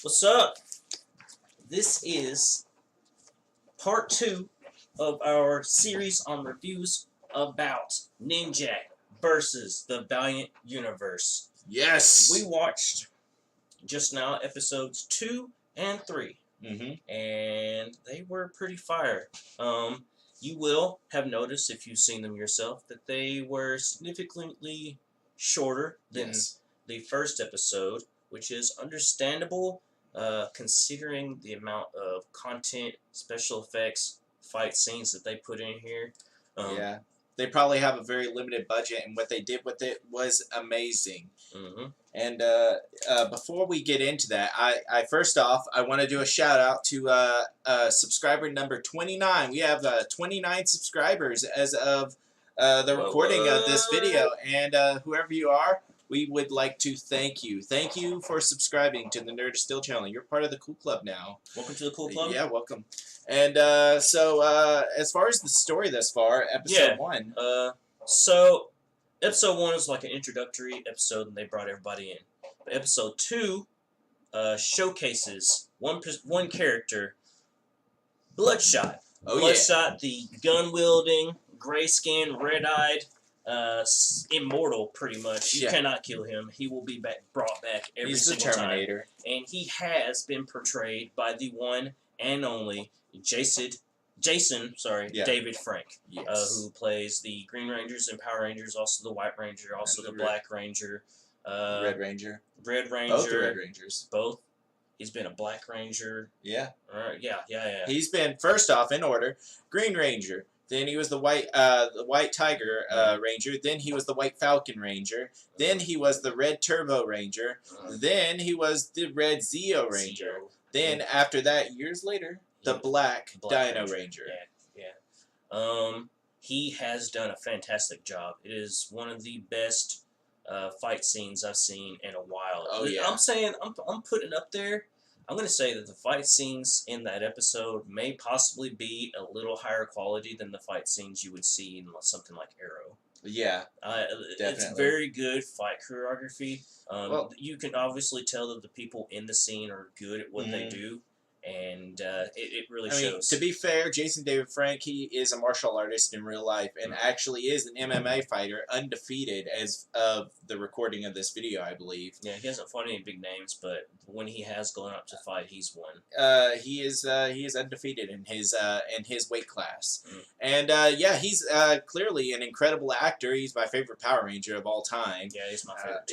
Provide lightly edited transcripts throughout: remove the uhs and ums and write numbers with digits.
What's up? This is part 2 of our series on reviews about Ninjak versus the Valiant Universe. Yes! We watched just now episodes 2 and 3, and they were pretty fire. You will have noticed, if you've seen them yourself, that they were significantly shorter than the first episode, which is understandable considering the amount of content, special effects, fight scenes that they put in here. Yeah. They probably have a very limited budget, and what they did with it was amazing. And before we get into that, I first off, I want to do a shout out to subscriber number 29. We have 29 subscribers as of the recording of this video, and whoever you are, we would like to thank you. Thank you for subscribing to the Nerd Still channel. You're part of the cool club now. Welcome to the cool club. Yeah, welcome. And so as far as the story thus far, episode 1. So episode 1 is like an introductory episode, and they brought everybody in. But episode 2 showcases one character, Bloodshot. Bloodshot, the gun-wielding, gray-skinned, red-eyed, immortal, pretty much. You cannot kill him. He will be brought back every single time. He's the Terminator. And he has been portrayed by the one and only David Frank, who plays the Green Rangers and Power Rangers, also the White Ranger, also the Black Ranger. Red Ranger. Both the Red Rangers. Both. He's been a Black Ranger. Yeah. Yeah. He's been, first off, in order, Green Ranger. Then he was the White Tiger Ranger. Then he was the White Falcon Ranger. Then he was the Red Turbo Ranger. Then he was the Red Zeo Ranger. Then, after that, years later, the Black Dino Ranger. Yeah. He has done a fantastic job. It is one of the best fight scenes I've seen in a while. Oh, yeah. I'm putting it up there. I'm going to say that the fight scenes in that episode may possibly be a little higher quality than the fight scenes you would see in something like Arrow. Yeah, definitely. It's very good fight choreography. You can obviously tell that the people in the scene are good at what they do, and it really shows. To be fair, Jason David Frank, he is a martial artist in real life, and actually is an MMA fighter, undefeated as of the recording of this video, I believe. Yeah, he hasn't fought any big names, but when he has gone up to fight, he's won. He is undefeated in his weight class, and he's clearly an incredible actor. He's my favorite Power Ranger of all time. Yeah, he's my favorite.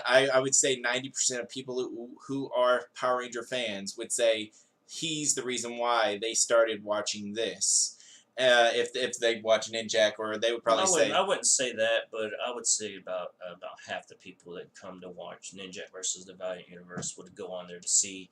I would say 90% of people who are Power Ranger fans would say he's the reason why they started watching this. If they watch Ninjak, or they would probably say... I wouldn't say that, but I would say about half the people that come to watch Ninjak versus the Valiant Universe would go on there to see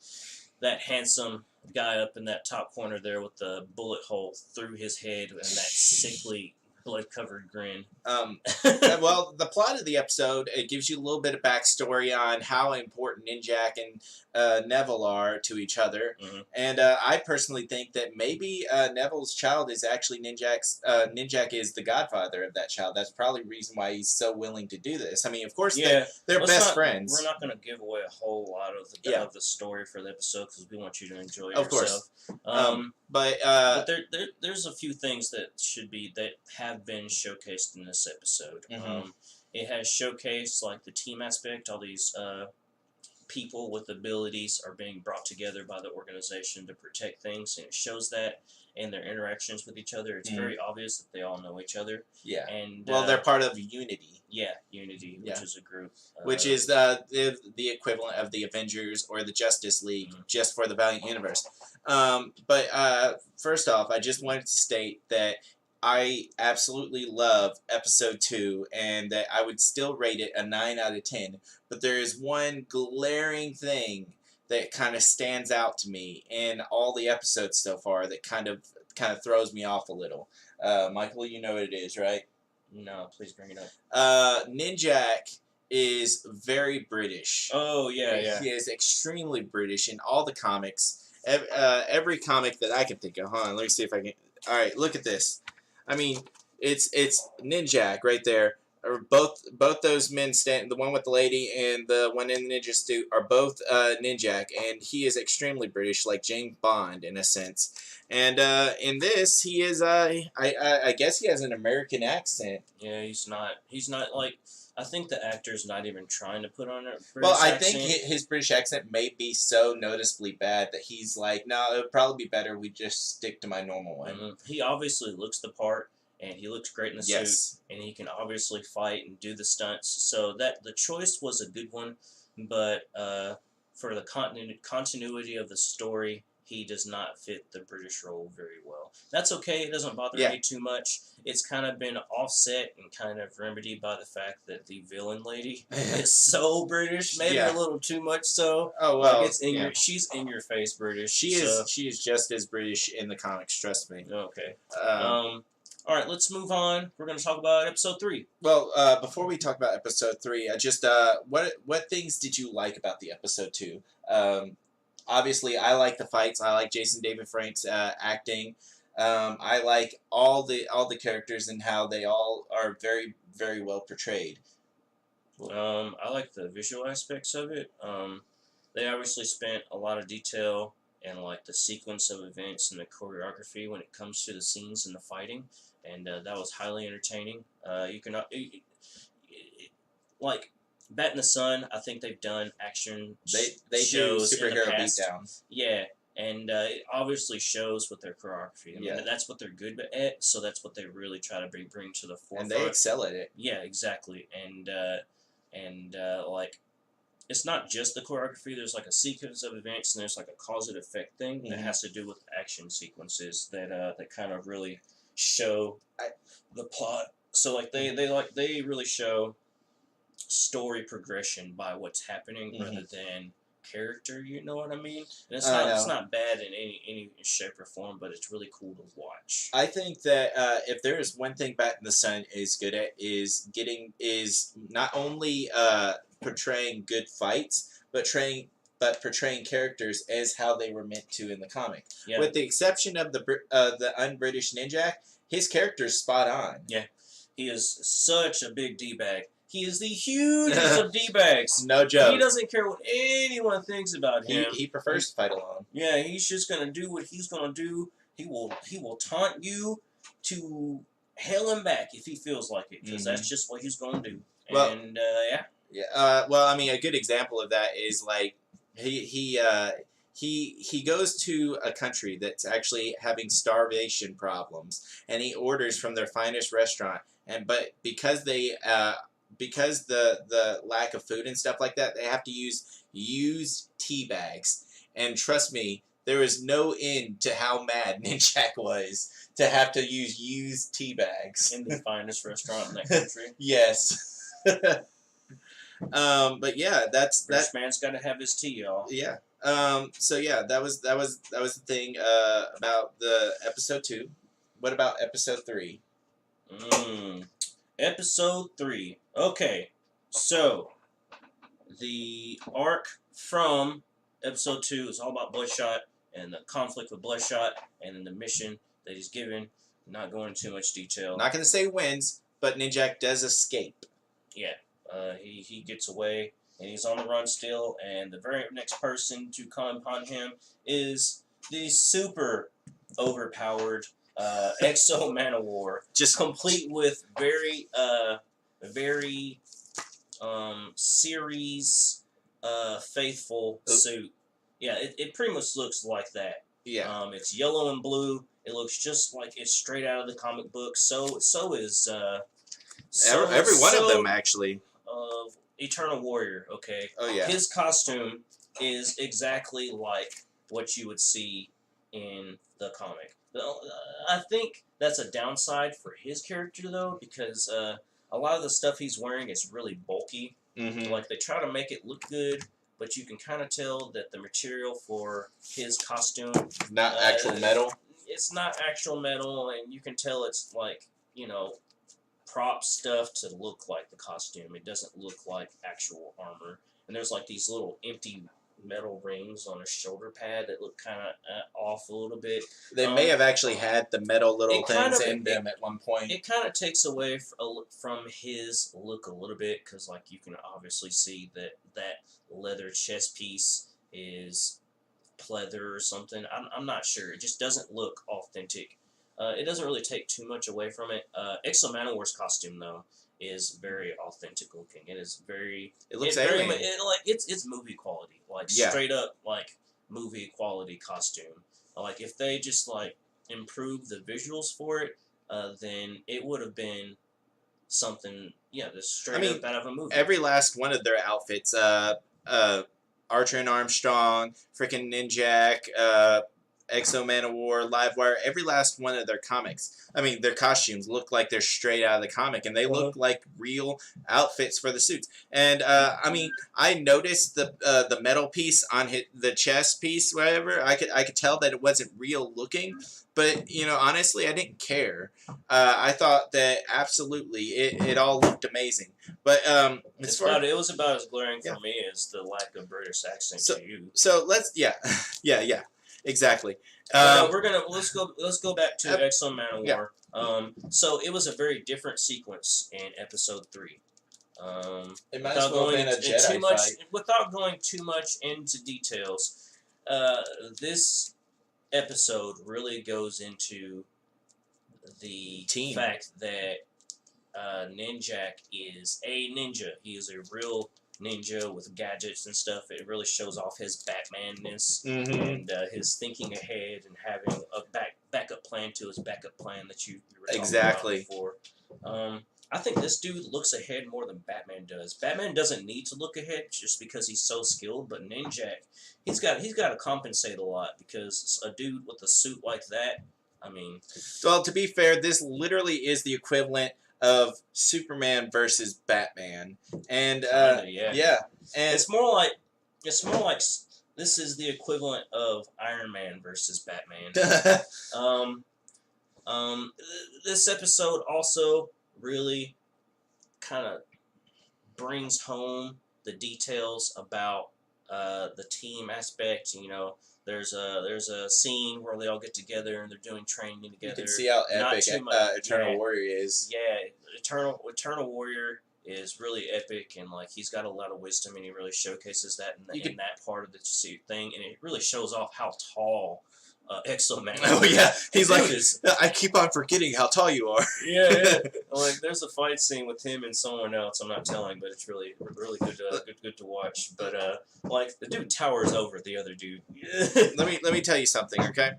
that handsome guy up in that top corner there with the bullet hole through his head and that sickly blood-covered grin. Well, the plot of the episode, it gives you a little bit of backstory on how important Ninjak and Neville are to each other. And I personally think that maybe Neville's child is actually Ninjak is the godfather of that child. That's probably the reason why he's so willing to do this. I mean, of course, they're best friends. We're not going to give away a whole lot of the story for the episode because we want you to enjoy it yourself. Of course. But there's a few things that have been showcased in this episode. It has showcased like the team aspect. All these people with abilities are being brought together by the organization to protect things, and it shows that in their interactions with each other. It's very obvious that they all know each other. Yeah, and they're part of Unity. Yeah, Unity, which is a group, which is the equivalent of the Avengers or the Justice League, just for the Valiant Universe. But first off, I just wanted to state that I absolutely love episode 2, and that I would still rate it a 9 out of 10. But there is one glaring thing that kind of stands out to me in all the episodes so far that kind of throws me off a little. Michael, you know what it is, right? No, please bring it up. Ninjak is very British. Oh, yeah. He is extremely British in all the comics. Every comic that I can think of. Hold on, let me see if I can... Alright, look at this. I mean, it's Ninjak right there. or both those men stand. The one with the lady and the one in the ninja suit are both Ninjak, and he is extremely British, like James Bond in a sense. And in this, he is. I guess he has an American accent. Yeah, he's not. He's not like. I think the actor's not even trying to put on a Well, British I accent. think his British accent may be so noticeably bad that he's like, no, it would probably be better we just stick to my normal one. He obviously looks the part, and he looks great in the Yes. suit, and he can obviously fight and do the stunts. So that the choice was a good one, but for the continuity of the story, he does not fit the British role very well. That's okay. It doesn't bother me too much. It's kind of been offset and kind of remedied by the fact that the villain lady is so British, maybe a little too much so. Oh well, like it's in your, she's in your face British. She is just as British in the comics. Trust me. Okay. All right, let's move on. We're going to talk about episode 3. Well, before we talk about episode 3, I just what things did you like about the episode 2? Obviously, I like the fights. I like Jason David Frank's acting. I like all the characters and how they all are very, very well portrayed. I like the visual aspects of it. They obviously spent a lot of detail and like the sequence of events and the choreography when it comes to the scenes and the fighting, and that was highly entertaining. You can like Bat in the Sun. I think they've done action. They shows do superhero past. beatdowns. Yeah, and it obviously shows with their choreography. I mean, that's what they're good at, so that's what they really try to bring to the forefront. And they excel at it. Yeah, exactly. And like, it's not just the choreography. There's like a sequence of events, and there's like a cause and effect thing that has to do with action sequences that kind of really show the plot. So like they really show story progression by what's happening rather than character. You know what I mean? And it's not bad in any shape or form, but it's really cool to watch. I think that if there is one thing Bat in the Sun is good at is not only portraying good fights, but portraying characters as how they were meant to in the comic. Yeah. With the exception of the un-British Ninjak, his character's spot on. Yeah, he is such a big D-bag. He is the hugest of D-bags. No joke. He doesn't care what anyone thinks about him. He prefers to fight alone. Yeah, he's just gonna do what he's gonna do. He will taunt you to hell and back if he feels like it, because that's just what he's gonna do. Well, and yeah. Well, I mean, a good example of that is like he goes to a country that's actually having starvation problems, and he orders from their finest restaurant, but because the lack of food and stuff like that, they have to use used tea bags. And trust me, there is no end to how mad Ninjak was to have to use used tea bags in the finest restaurant in that country. Yes. But yeah, that man's got to have his tea, y'all. Yeah. So yeah, that was the thing about the episode 2. What about episode 3? Episode 3. Okay, so the arc from episode 2 is all about Bloodshot and the conflict with Bloodshot and then the mission that he's given. Not going into too much detail. Not going to say wins, but Ninjak does escape. Yeah, he gets away and he's on the run still. And the very next person to come upon him is the super overpowered Exo Man-O-War, just complete with very series faithful suit. Yeah, it pretty much looks like that. Yeah. It's yellow and blue. It looks just like it's straight out of the comic book. So is every one of them actually. Eternal Warrior. Okay. Oh yeah. His costume is exactly like what you would see in the comic. I think that's a downside for his character though, because a lot of the stuff he's wearing is really bulky. Like they try to make it look good, but you can kind of tell that the material for his costume not actual metal. It's not actual metal, and you can tell it's like, prop stuff to look like the costume. It doesn't look like actual armor. And there's like these little empty metal rings on his shoulder pad that look kind of off a little bit. They may have actually had the metal little things in them at one point. It kind of takes away from his look a little bit, because like you can obviously see that leather chest piece is pleather or something. I'm not sure. It just doesn't look authentic. It doesn't really take too much away from it. Exo Manowar's costume though is very authentic looking. It is very. It looks alien. It's movie quality, like straight up like movie quality costume. Like if they just like improved the visuals for it, then it would have been something. Yeah, just straight up out of a movie. Every last one of their outfits. Archer and Armstrong, freaking Ninjak, Exo Manowar, Livewire, every last one of their comics. I mean, their costumes look like they're straight out of the comic, and they look like real outfits for the suits. And I mean, I noticed the metal piece on the chest piece, whatever. I could tell that it wasn't real looking, but you know, honestly, I didn't care. I thought that absolutely it all looked amazing. But it was about as glaring for me as the lack of British accent to you. So let's yeah. Exactly. Let's go back to Exo Manowar. Yeah. So it was a very different sequence in episode 3. It might as well have been a Jedi fight. Without going too much into details, this episode really goes into the fact that Ninjak is a ninja. He is a real ninja with gadgets and stuff. It really shows off his Batmanness and his thinking ahead and having a backup plan to his backup plan that you were talking about before. I think this dude looks ahead more than Batman does. Batman doesn't need to look ahead just because he's so skilled, but Ninjak, he's got to compensate a lot, because a dude with a suit like that, I mean... Well, to be fair, this literally is the equivalent of Superman versus Batman, and yeah, and it's more like this is the equivalent of Iron Man versus Batman. This episode also really kind of brings home the details about the team aspect. You know, there's a scene where they all get together and they're doing training together. You can see how epic Eternal Warrior is. Yeah, Eternal Warrior is really epic, and like he's got a lot of wisdom, and he really showcases that in that part of the thing, and it really shows off how tall Exo Man. Oh yeah, he's like, I keep on forgetting how tall you are. Yeah. Like there's a fight scene with him and someone else. I'm not telling, but it's really good to watch. But like the dude towers over the other dude. Let me tell you something, okay?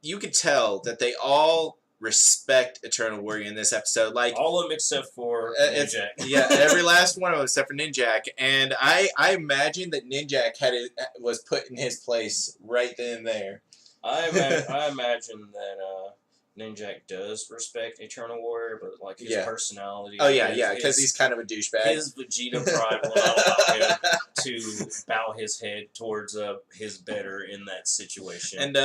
You could tell that they all respect Eternal Warrior in this episode. Like all of them except for Ninjak. Yeah, every last one of them except for Ninjak. And I imagine that Ninjak was put in his place right then and there. I imagine that Ninjak does respect Eternal Warrior, but like his personality. Oh yeah, because he's kind of a douchebag. His Vegeta pride will not allow him to bow his head towards his better in that situation. And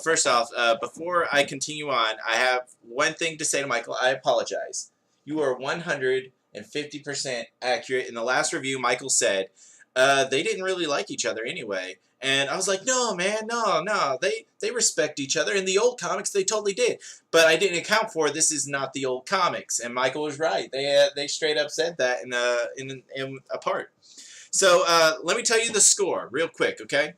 first off, before I continue on, I have one thing to say to Michael. I apologize. You are 150% accurate. In the last review, Michael said they didn't really like each other anyway. And I was like, no, man, no. They respect each other. In the old comics, they totally did. But I didn't account for this is not the old comics. And Michael was right. They straight up said that in a part. So let me tell you the score real quick, okay?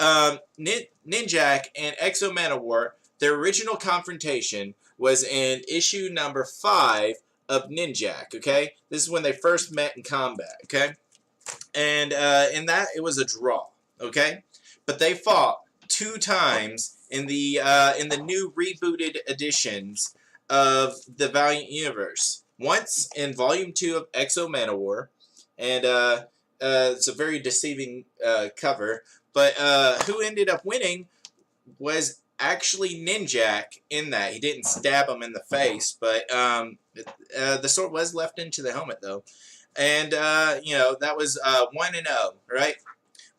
Ninjak and Exo Manowar, their original confrontation was in issue number 5 of Ninjak, okay? This is when they first met in combat, okay? And in that, it was a draw. Okay, but they fought 2 times in the new rebooted editions of the Valiant universe. Once in Volume 2 of Exo Manowar, and it's a very deceiving cover. But who ended up winning was actually Ninjak in that. He didn't stab him in the face, but the sword was left into the helmet though, and you know that was 1-0, right?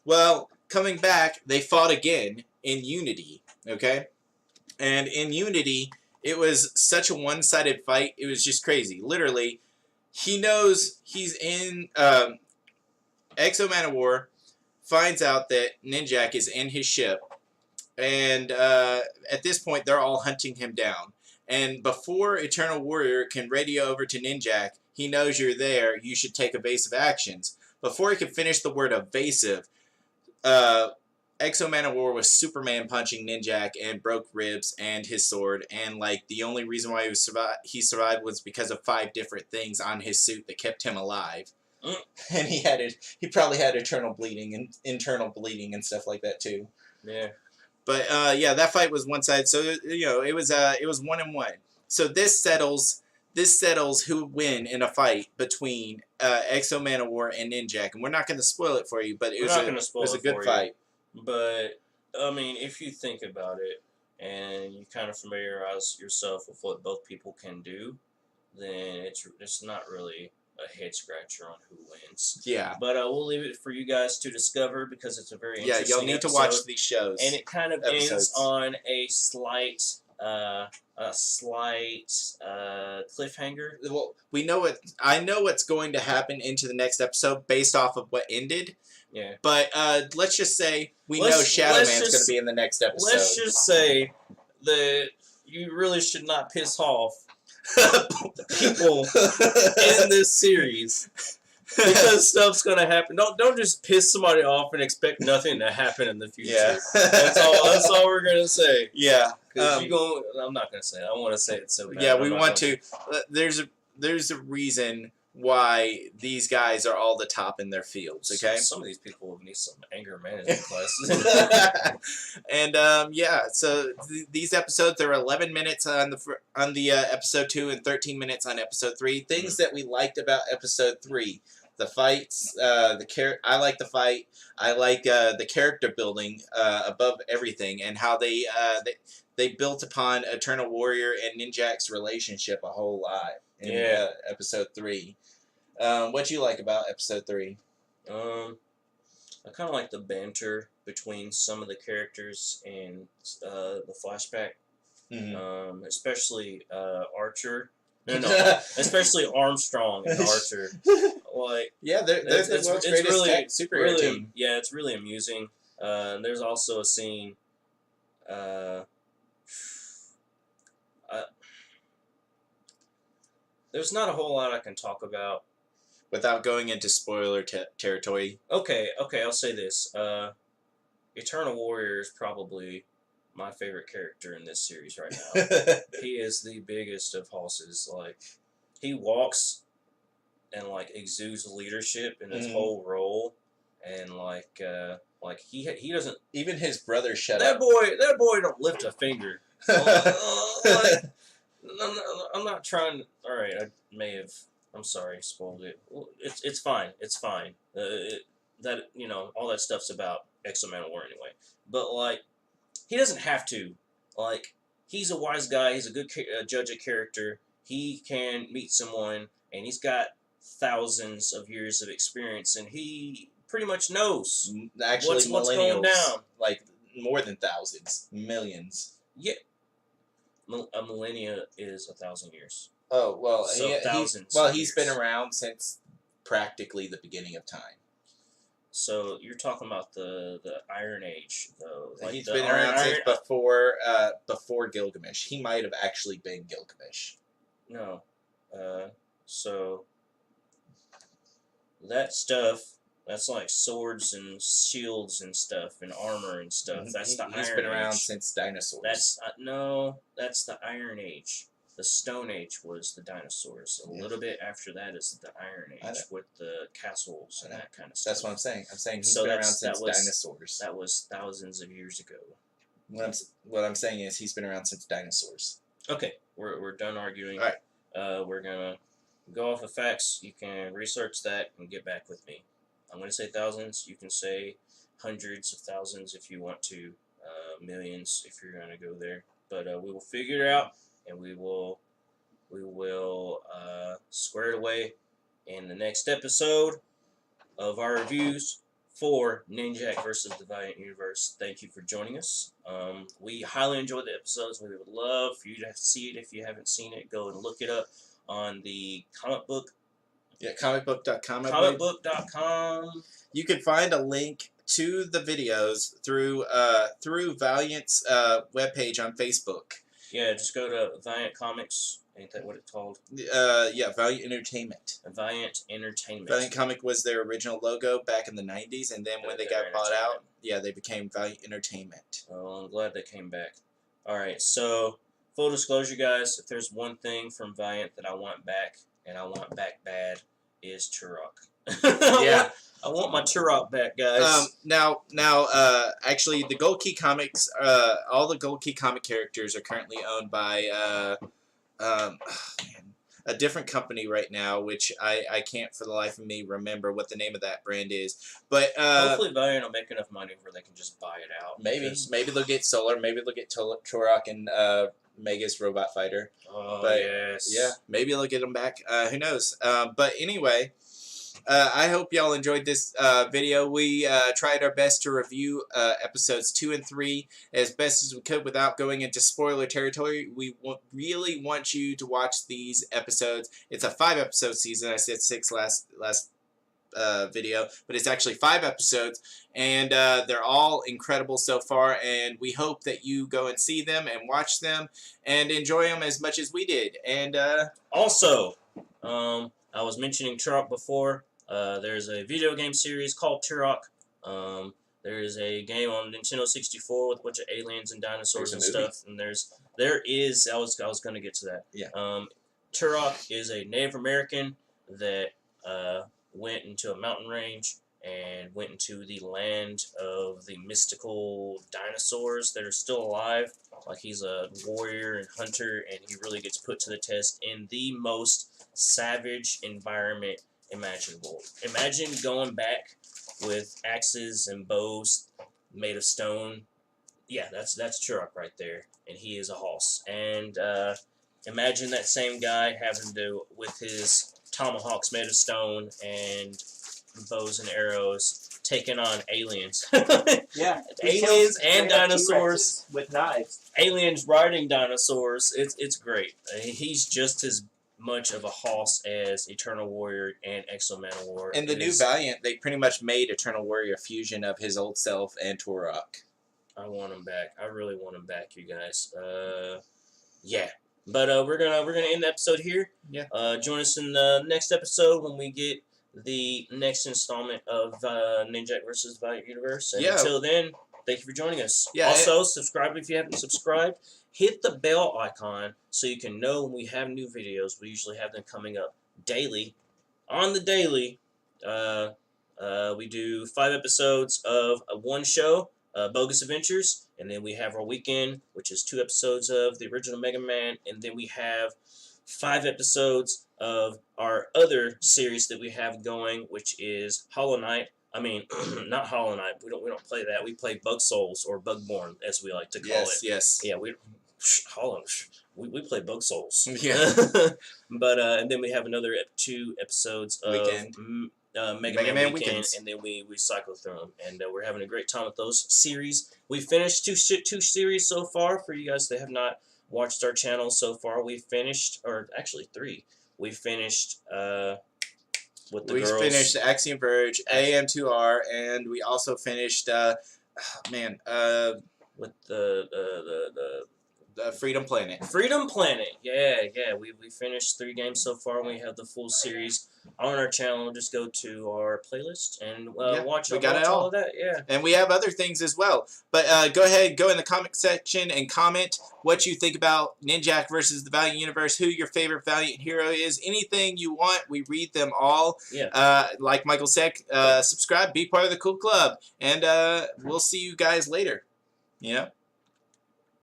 Well, coming back, they fought again in Unity, okay? And in Unity, it was such a one-sided fight, it was just crazy. Literally, he knows he's in Exo Manowar finds out that Ninjak is in his ship, and at this point they're all hunting him down. And before Eternal Warrior can radio over to Ninjak, he knows you're there, you should take evasive actions. Before he can finish the word evasive, Exo Man of War was Superman punching Ninjak and broke ribs and his sword, and like the only reason why he survived was because of 5 different things on his suit that kept him alive. And he probably had internal bleeding and stuff like that too. Yeah. But yeah, that fight was one side. So it was 1-1. So this settles who would win in a fight between Exo Man of War and Ninjak. And we're not going to spoil it for you, but it was a good fight. But I mean, if you think about it and you kind of familiarize yourself with what both people can do, then it's not really a head scratcher on who wins. Yeah. But we'll leave it for you guys to discover because it's a very interesting you'll need episode, to watch these shows. And it kind of ends on a slight cliffhanger. Well, I know what's going to happen into the next episode based off of what ended. Yeah. But let's just say we know Shadow Man's going to be in the next episode. Let's just say that you really should not piss off people in this series because stuff's gonna happen. Don't just piss somebody off and expect nothing to happen in the future. Yeah. That's all we're gonna say. Yeah. I'm not gonna say it. I want to say it so bad. Yeah, we want to. There's a reason why these guys are all the top in their fields. Okay. Some of these people will need some anger management classes. And so these episodes are 11 minutes on the episode 2 and 13 minutes on episode 3. Things that we liked about episode 3: the fights, I like the fight. I like the character building above everything, and how they built upon Eternal Warrior and Ninjak's relationship a whole lot in episode 3. What you like about episode 3? I kind of like the banter between some of the characters in the flashback. Mm-hmm. Especially Archer. No, especially Armstrong and Archer. Like, they're the world's greatest superhero team. Yeah, it's really amusing. There's also a scene. There's not a whole lot I can talk about without going into spoiler territory. Okay, I'll say this. Eternal Warrior is probably my favorite character in this series right now. He is the biggest of hosses. Like, he walks and like exudes leadership in his whole role, and like he doesn't. Even his brother shut up. That boy don't lift a finger. I'm not trying. All right, I may have. I'm sorry, spoiled it. Well, it's fine. It's fine. All that stuff's about Exo Man of War anyway. But like, he doesn't have to. Like, he's a wise guy. He's a good judge of character. He can meet someone, and he's got thousands of years of experience, and he pretty much knows what's going down. Like, more than thousands, millions. Yeah. A millennia is 1,000 years. Oh, well, so he's been around since practically the beginning of time. So you're talking about the Iron Age, though. Like, he's been around since before Gilgamesh. He might have actually been Gilgamesh. No. So that stuff, that's like swords and shields and stuff and armor and stuff. That's the Iron Age. He's been around since dinosaurs. That's the Iron Age. The Stone Age was the dinosaurs. A little bit after that is the Iron Age with the castles and that kind of stuff. That's what I'm saying. I'm saying he's been around since dinosaurs. That was thousands of years ago. What I'm saying is he's been around since dinosaurs. Okay, we're done arguing. All right. We're gonna go off of facts. You can research that and get back with me. I'm gonna say thousands. You can say hundreds of thousands if you want to. Millions if you're gonna go there. But we will figure it out. And we will square it away in the next episode of our reviews for Ninjak versus the Valiant Universe. Thank you for joining us. We highly enjoyed the episodes. We would love for you to see it. If you haven't seen it, go and look it up on the comic book. Yeah, comicbook.com. Comicbook.com. You can find a link to the videos through Valiant's webpage on Facebook. Yeah, just go to Valiant Comics. Ain't that what it's called? Yeah, Valiant Entertainment. Valiant Entertainment. Valiant Comic was their original logo back in the 90s, and then when they got bought out, yeah, they became Valiant Entertainment. Oh, I'm glad they came back. Alright, so, full disclosure, guys, if there's one thing from Valiant that I want back, and I want back bad, is Turok. Yeah. I want my Turok back, guys. Actually, the Gold Key Comics, all the Gold Key comic characters are currently owned by, a different company right now, which I can't for the life of me remember what the name of that brand is. But hopefully Valiant will make enough money where they can just buy it out. Maybe they'll get Solar, maybe they'll get Turok and Mega's Robot Fighter. Oh, but, yes. Yeah, maybe they'll get them back. Who knows? But anyway, I hope y'all enjoyed this video. We tried our best to review episodes 2 and 3 as best as we could without going into spoiler territory. We really want you to watch these episodes. It's a 5-episode season. I said 6 last video, but it's actually 5 episodes, and they're all incredible so far, and we hope that you go and see them and watch them and enjoy them as much as we did. And also, I was mentioning Turok before. There's a video game series called Turok. There is a game on Nintendo 64 with a bunch of aliens and dinosaurs and stuff. And there is I was going to get to that. Yeah. Turok is a Native American that went into a mountain range and went into the land of the mystical dinosaurs that are still alive. Like, he's a warrior and hunter, and he really gets put to the test in the most savage environment imaginable. Imagine going back with axes and bows made of stone. Yeah, that's Turok right there, and he is a hoss. And imagine that same guy having to, with his tomahawks made of stone and bows and arrows, taking on aliens. yeah, aliens and dinosaurs with knives. Aliens riding dinosaurs. It's great. He's just as much of a hoss as Eternal Warrior and Exo Manowar. In the new Valiant, they pretty much made Eternal Warrior a fusion of his old self and Turok. I want him back. I really want him back, you guys. Yeah. But we're gonna end the episode here. Yeah. Join us in the next episode when we get the next installment of Ninjak versus Valiant Universe. And until then, thank you for joining us. Yeah, also, subscribe if you haven't subscribed. Hit the bell icon so you can know when we have new videos. We usually have them coming up daily. On the daily, we do 5 episodes of one show, Bogus Adventures, and then we have our weekend, which is 2 episodes of the original Mega Man, and then we have 5 episodes of our other series that we have going, which is Hollow Knight. I mean, not Hollow Knight. We don't play that. We play Bug Souls, or Bugborn, as we like to call it. Yes. Yeah, we play Bug Souls. Yeah. But and then we have another 2 episodes of Mega Man Weekend, and then we cycle through them, and we're having a great time with those series. We finished two series so far. For you guys that have not watched our channel so far, we finished, or actually 3. We finished with the girls. We finished Axiom Verge, AM2R, and we also finished with the Freedom Planet. Freedom Planet, yeah. We finished 3 games so far, and we have the full series on our channel. Just go to our playlist and watch all of that. Yeah, and we have other things as well. But go ahead, go in the comment section and comment what you think about Ninjak versus the Valiant Universe, who your favorite Valiant hero is, anything you want. We read them all. Yeah. Like Michael said, subscribe, be part of the cool club, and we'll see you guys later. You know.